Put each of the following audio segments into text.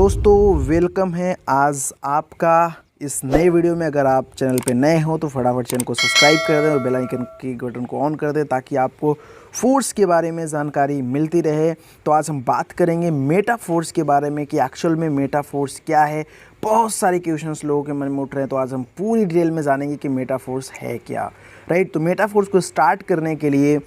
दोस्तों वेलकम है आज आपका इस नए वीडियो में। अगर आप चैनल पे नए हो तो फटाफट चैनल को सब्सक्राइब कर दें और बेल आइकन की बटन को ऑन कर दें ताकि आपको फोर्स के बारे में जानकारी मिलती रहे। तो आज हम बात करेंगे मेटा फोर्स के बारे में कि एक्चुअल में मेटा फोर्स क्या है। बहुत सारे क्वेश्चंस लोगों के मन में उठ रहे हैं, तो आज हम पूरी डिटेल में जानेंगे कि मेटा फोर्स है क्या। राइट, तो मेटा फोर्स को स्टार्ट करने के लिए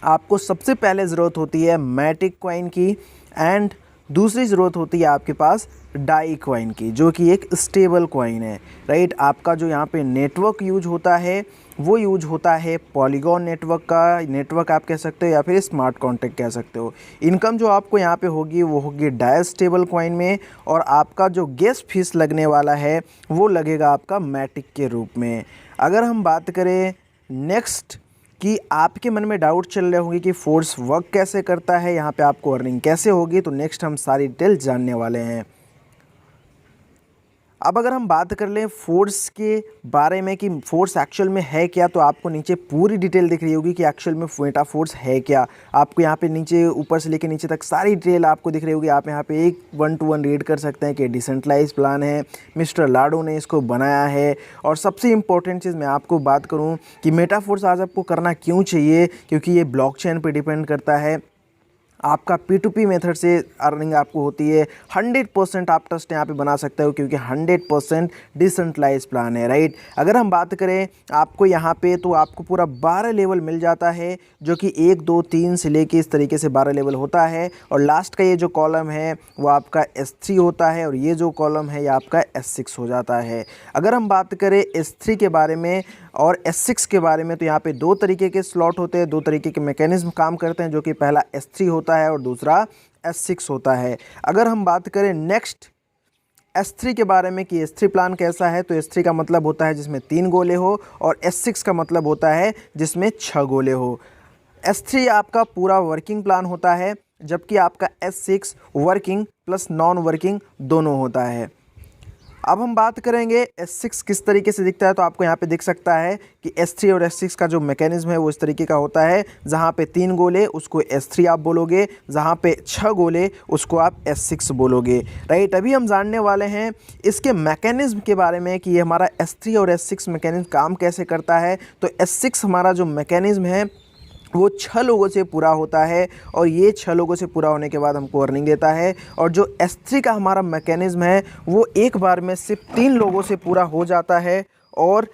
आपको सबसे पहले ज़रूरत होती है मैटिक कॉइन की एंड दूसरी ज़रूरत होती है आपके पास डाई कॉइन की, जो कि एक स्टेबल कॉइन है। राइट, आपका जो यहाँ पे नेटवर्क यूज होता है वो यूज होता है पॉलीगॉन नेटवर्क का, नेटवर्क आप कह सकते हो या फिर स्मार्ट कॉन्ट्रैक्ट कह सकते हो। इनकम जो आपको यहाँ पे होगी वो होगी डाई स्टेबल कॉइन में, और आपका जो गैस फीस लगने वाला है वो लगेगा आपका मैटिक के रूप में। अगर हम बात करें नेक्स्ट कि आपके मन में डाउट चल रहे होंगे कि फोर्स वर्क कैसे करता है, यहाँ पे आपको अर्निंग कैसे होगी, तो नेक्स्ट हम सारी डिटेल जानने वाले हैं। अब अगर हम बात कर लें फोर्स के बारे में कि फोर्स एक्चुअल में है क्या, तो आपको नीचे पूरी डिटेल दिख रही होगी कि एक्चुअल में मेटा फोर्स है क्या। आपको यहाँ पे नीचे ऊपर से लेकर नीचे तक सारी डिटेल आपको दिख रही होगी। आप यहाँ पे एक 1 to 1 रीड कर सकते हैं कि डिसेंट्रलाइज प्लान है, मिस्टर लाडो ने इसको बनाया है। और सबसे इम्पोर्टेंट चीज़ मैं आपको बात करूँ कि मेटा फोर्स आज आपको करना क्यों चाहिए, क्योंकि ये ब्लॉकचेन पर डिपेंड करता है। आपका P2P मेथड से अर्निंग आपको होती है। 100% आप ट्रस्ट यहाँ पे बना सकते हो क्योंकि 100% डिसेंट्रलाइज प्लान है। राइट, अगर हम बात करें आपको यहाँ पे तो आपको पूरा 12 लेवल मिल जाता है, जो कि 1 2 3 से लेके इस तरीके से 12 लेवल होता है। और लास्ट का ये जो कॉलम है वो आपका S3 होता है और ये जो कॉलम है ये आपका S6 हो जाता है। अगर हम बात करें S3 के बारे में और S6 के बारे में, तो यहाँ पे 2 तरीके के स्लॉट होते हैं, 2 तरीके के मैकेनिज्म काम करते हैं, जो कि पहला S3 होता है और दूसरा S6 होता है। अगर हम बात करें नेक्स्ट S3 के बारे में कि S3 प्लान कैसा है, तो S3 का मतलब होता है जिसमें 3 गोले हो और S6 का मतलब होता है जिसमें 6 गोले हो। S3 आपका पूरा वर्किंग प्लान होता है, जबकि आपका S6 working plus non working दोनों होता है। अब हम बात करेंगे S6 किस तरीके से दिखता है, तो आपको यहाँ पे दिख सकता है कि S3 और S6 का जो मैकेनिज्म है वो इस तरीके का होता है। जहाँ पे 3 गोले उसको S3 आप बोलोगे, जहाँ पे 6 गोले उसको आप S6 बोलोगे। राइट, अभी हम जानने वाले हैं इसके मैकेनिज्म के बारे में कि ये हमारा S3 और S6 मैकेनिज्म काम कैसे करता है। तो S6 हमारा जो मैकेनिज्म है वो 6 लोगों से पूरा होता है और ये 6 लोगों से पूरा होने के बाद हमको अर्निंग देता है। और जो S3 का हमारा मैकेनिज्म है वो एक बार में सिर्फ 3 लोगों से पूरा हो जाता है और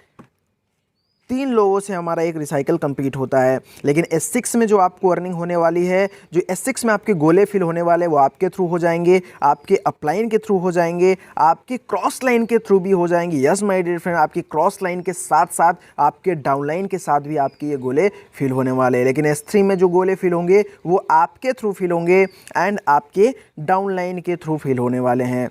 3 लोगों से हमारा एक रिसाइकल कंप्लीट होता है। लेकिन S6 में जो आपको अर्निंग होने वाली है, जो S6 में आपके गोले फिल होने वाले वो आपके थ्रू हो जाएंगे, आपके अपलाइन के थ्रू हो जाएंगे, आपके क्रॉस लाइन के थ्रू भी हो जाएंगे। यस माय डियर फ्रेंड, आपकी क्रॉस लाइन के साथ साथ आपके डाउन लाइन के साथ भी आपके ये गोले फिल होने वाले हैं। लेकिन S3 में जो गोले फिल होंगे वो आपके थ्रू फिल होंगे एंड आपके डाउन लाइन के थ्रू फिल होने वाले हैं।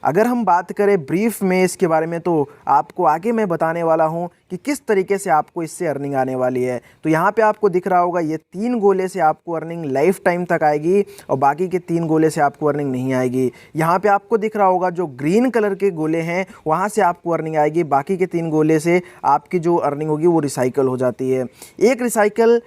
अगर हम बात करें ब्रीफ में इसके बारे में, तो आपको आगे मैं बताने वाला हूं कि किस तरीके से आपको इससे अर्निंग आने वाली है। तो यहाँ पे आपको दिख रहा होगा ये 3 गोले से आपको अर्निंग लाइफ टाइम तक आएगी और बाकी के 3 गोले से आपको अर्निंग नहीं आएगी। यहाँ पे आपको दिख रहा होगा जो ग्रीन कलर के गोले हैं वहाँ से आपको अर्निंग आएगी, बाकी के 3 गोले से आपकी जो अर्निंग होगी वो रिसाइकल हो जाती है। एक रिसाइकल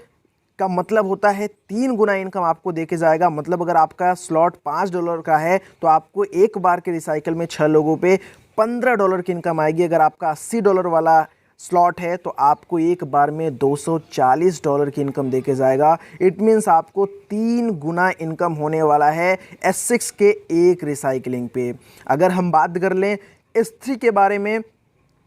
का मतलब होता है 3 गुना इनकम आपको देके जाएगा। मतलब अगर आपका स्लॉट $5 का है तो आपको एक बार के रिसाइकल में 6 लोगों पे $15 की इनकम आएगी। अगर आपका $80 वाला स्लॉट है तो आपको एक बार में $240 की इनकम देके जाएगा। इट मीन्स आपको 3 गुना इनकम होने वाला है S6 के एक रिसाइकलिंग पे। अगर हम बात कर लें S3 के बारे में,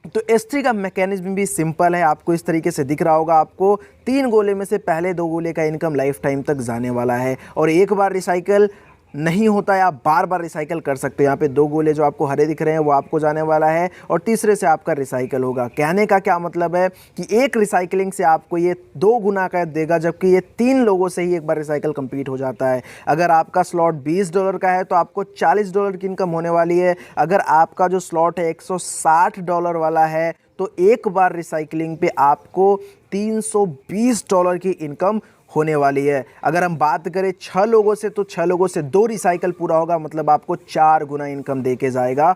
तो S3 का मैकेनिज्म भी सिंपल है। आपको इस तरीके से दिख रहा होगा, आपको 3 गोले में से पहले 2 गोले का इनकम लाइफ टाइम तक जाने वाला है और एक बार रिसाइकल नहीं होता है, आप बार बार रिसाइकल कर सकते हो। यहाँ पे 2 गोले जो आपको हरे दिख रहे हैं वो आपको जाने वाला है और तीसरे से आपका रिसाइकल होगा। कहने का क्या मतलब है कि एक रिसाइकलिंग से आपको ये 2 गुना का देगा, जबकि ये 3 लोगों से ही एक बार रिसाइकल कंप्लीट हो जाता है। अगर आपका स्लॉट $20 का है तो आपको $40 की इनकम होने वाली है। अगर आपका जो स्लॉट है $160 वाला है तो एक बार रिसाइकलिंग पे आपको $320 की इनकम होने वाली है। अगर हम बात करें 6 लोगों से, तो 6 लोगों से 2 रिसाइकल पूरा होगा, मतलब आपको 4 गुना इनकम देके जाएगा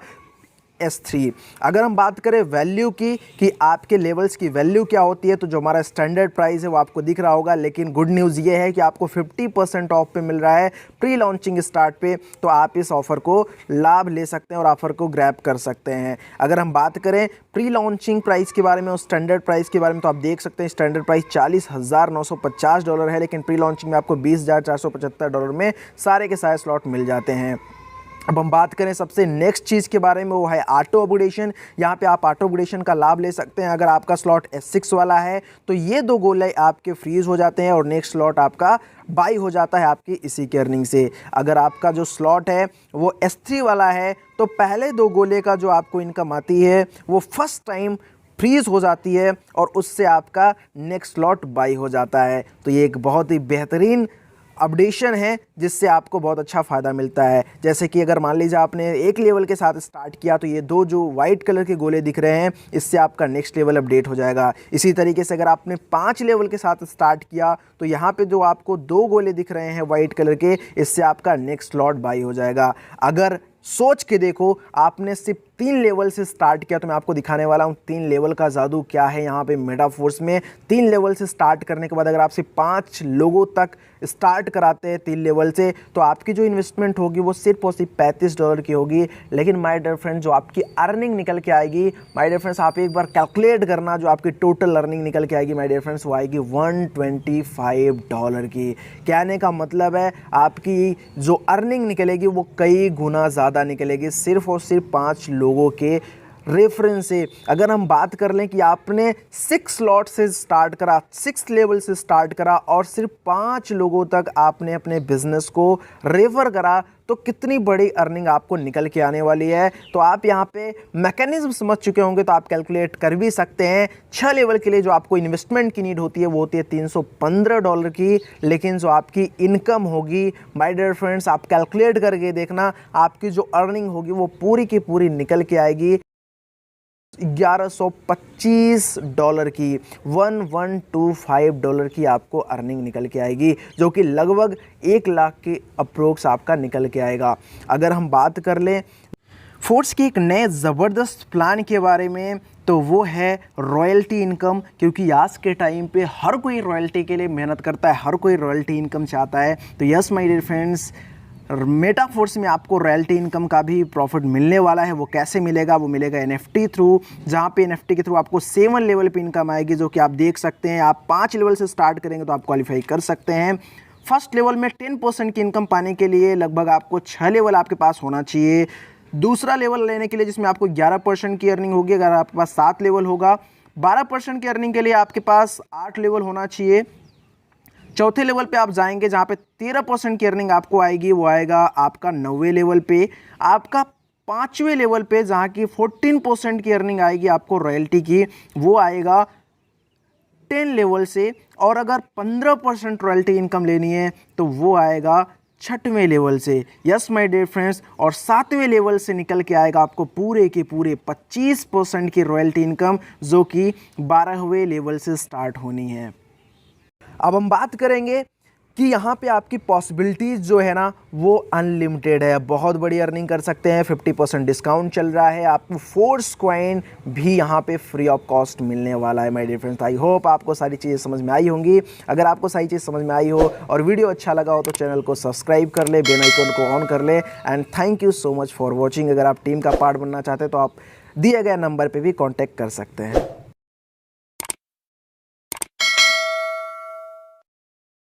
S3। अगर हम बात करें वैल्यू की कि आपके लेवल्स की वैल्यू क्या होती है, तो जो हमारा स्टैंडर्ड प्राइस है वो आपको दिख रहा होगा, लेकिन गुड न्यूज़ ये है कि आपको 50% ऑफ पे मिल रहा है प्री लॉन्चिंग स्टार्ट पे, तो आप इस ऑफ़र को लाभ ले सकते हैं और ऑफ़र को ग्रैब कर सकते हैं। अगर हम बात करें प्री लॉन्चिंग प्राइस के बारे में और स्टैंडर्ड प्राइस के बारे में, तो आप देख सकते हैं स्टैंडर्ड प्राइस $40,950 है, लेकिन प्री लॉन्चिंग में आपको $20,475 में सारे के सारे स्लॉट मिल जाते हैं। अब हम बात करें सबसे नेक्स्ट चीज़ के बारे में, वो है ऑटो अपग्रेडेशन। यहाँ पे आप ऑटो अपग्रेडेशन का लाभ ले सकते हैं। अगर आपका स्लॉट S6 वाला है तो ये 2 गोले आपके फ्रीज़ हो जाते हैं और नेक्स्ट स्लॉट आपका बाई हो जाता है आपकी इसी की अर्निंग से। अगर आपका जो स्लॉट है वो S3 वाला है तो पहले 2 गोले का जो आपको इनकम आती है वो फर्स्ट टाइम फ्रीज़ हो जाती है और उससे आपका नेक्स्ट स्लॉट बाई हो जाता है। तो ये एक बहुत ही बेहतरीन अपडेशन है जिससे आपको बहुत अच्छा फ़ायदा मिलता है। जैसे कि अगर मान लीजिए आपने 1 लेवल के साथ स्टार्ट किया तो ये 2 जो वाइट कलर के गोले दिख रहे हैं इससे आपका नेक्स्ट लेवल अपडेट हो जाएगा। इसी तरीके से अगर आपने 5 लेवल के साथ स्टार्ट किया तो यहाँ पे जो आपको 2 गोले दिख रहे हैं वाइट कलर के, इससे आपका नेक्स्ट स्लॉट बाई हो जाएगा। अगर सोच के देखो आपने सिर्फ 3 लेवल से स्टार्ट किया, तो मैं आपको दिखाने वाला हूँ 3 लेवल का जादू क्या है यहाँ पे मेटाफोर्स में। 3 लेवल से स्टार्ट करने के बाद अगर आप सिर्फ 5 लोगों तक स्टार्ट कराते हैं 3 लेवल से, तो आपकी जो इन्वेस्टमेंट होगी वो सिर्फ और सिर्फ $35 की होगी। लेकिन माय डियर फ्रेंड जो आपकी अर्निंग निकल के आएगी, माय डियर फ्रेंड्स आप एक बार कैलकुलेट करना, जो आपकी टोटल अर्निंग निकल के आएगी माय डियर फ्रेंड्स वो आएगी $125 की। कहने का मतलब है आपकी जो अर्निंग निकलेगी वो कई गुना ज़्यादा निकलेगी सिर्फ और सिर्फ 5 लोगों के रेफरेंस से। अगर हम बात कर लें कि आपने 6 स्लॉट से स्टार्ट करा, 6 लेवल से स्टार्ट करा और सिर्फ 5 लोगों तक आपने अपने बिजनेस को रेफर करा, तो कितनी बड़ी अर्निंग आपको निकल के आने वाली है। तो आप यहाँ पे मैकेनिज्म समझ चुके होंगे तो आप कैलकुलेट कर भी सकते हैं। 6 लेवल के लिए जो आपको इन्वेस्टमेंट की नीड होती है वो होती है $315 की, लेकिन जो आपकी इनकम होगी माय डियर फ्रेंड्स आप कैलकुलेट करके देखना, आपकी जो अर्निंग होगी वो पूरी की पूरी निकल के आएगी $1125 की। $1125 की आपको अर्निंग निकल के आएगी, जो कि लगभग 1 लाख के अप्रोक्स आपका निकल के आएगा। अगर हम बात कर लें फोर्स के एक नए ज़बरदस्त प्लान के बारे में, तो वो है रॉयल्टी इनकम। क्योंकि आज के टाइम पे हर कोई रॉयल्टी के लिए मेहनत करता है, हर कोई रॉयल्टी इनकम चाहता है। तो yes my dear friends, Metaforce में आपको रॉयल्टी इनकम का भी प्रॉफिट मिलने वाला है। वो कैसे मिलेगा? वो मिलेगा NFT थ्रू, जहाँ पे NFT के थ्रू आपको 7 लेवल पे इनकम आएगी, जो कि आप देख सकते हैं। आप 5 लेवल से स्टार्ट करेंगे तो आप क्वालिफाई कर सकते हैं। फर्स्ट लेवल में 10% की इनकम पाने के लिए लगभग आपको 6 लेवल आपके पास होना चाहिए। दूसरा लेवल लेने के लिए जिसमें आपको 11% की अर्निंग होगी, अगर आपके पास 7 लेवल होगा। 12% की अर्निंग के लिए आपके पास 8 लेवल होना चाहिए। चौथे लेवल पे आप जाएंगे जहाँ पे 13% की अर्निंग आपको आएगी, वो आएगा आपका 9वें लेवल पे। आपका 5वें लेवल पे जहाँ की 14% की अर्निंग आएगी आपको रॉयल्टी की, वो आएगा 10 लेवल से। और अगर 15% रॉयल्टी इनकम लेनी है तो वो आएगा 6वें लेवल से। यस माय डियर फ्रेंड्स, और 7वें लेवल से निकल के आएगा आपको पूरे के पूरे 25% की रॉयल्टी इनकम, जो कि 12वें लेवल से स्टार्ट होनी है। अब हम बात करेंगे कि यहाँ पे आपकी पॉसिबिलिटीज़ जो है ना वो अनलिमिटेड है, बहुत बड़ी अर्निंग कर सकते हैं। 50% डिस्काउंट चल रहा है, आपको फोर्स कॉइन भी यहाँ पे फ्री ऑफ कॉस्ट मिलने वाला है my dear friends. I hope आपको सारी चीज़ें समझ में आई होंगी। अगर आपको सारी चीज़ समझ में आई हो और वीडियो अच्छा लगा हो तो चैनल को सब्सक्राइब कर ले, बेल आइकन को ऑन कर ले। And thank you so much for watching. अगर आप टीम का पार्ट बनना चाहते हैं तो आप दिए गए नंबर पर भी कॉन्टैक्ट कर सकते हैं।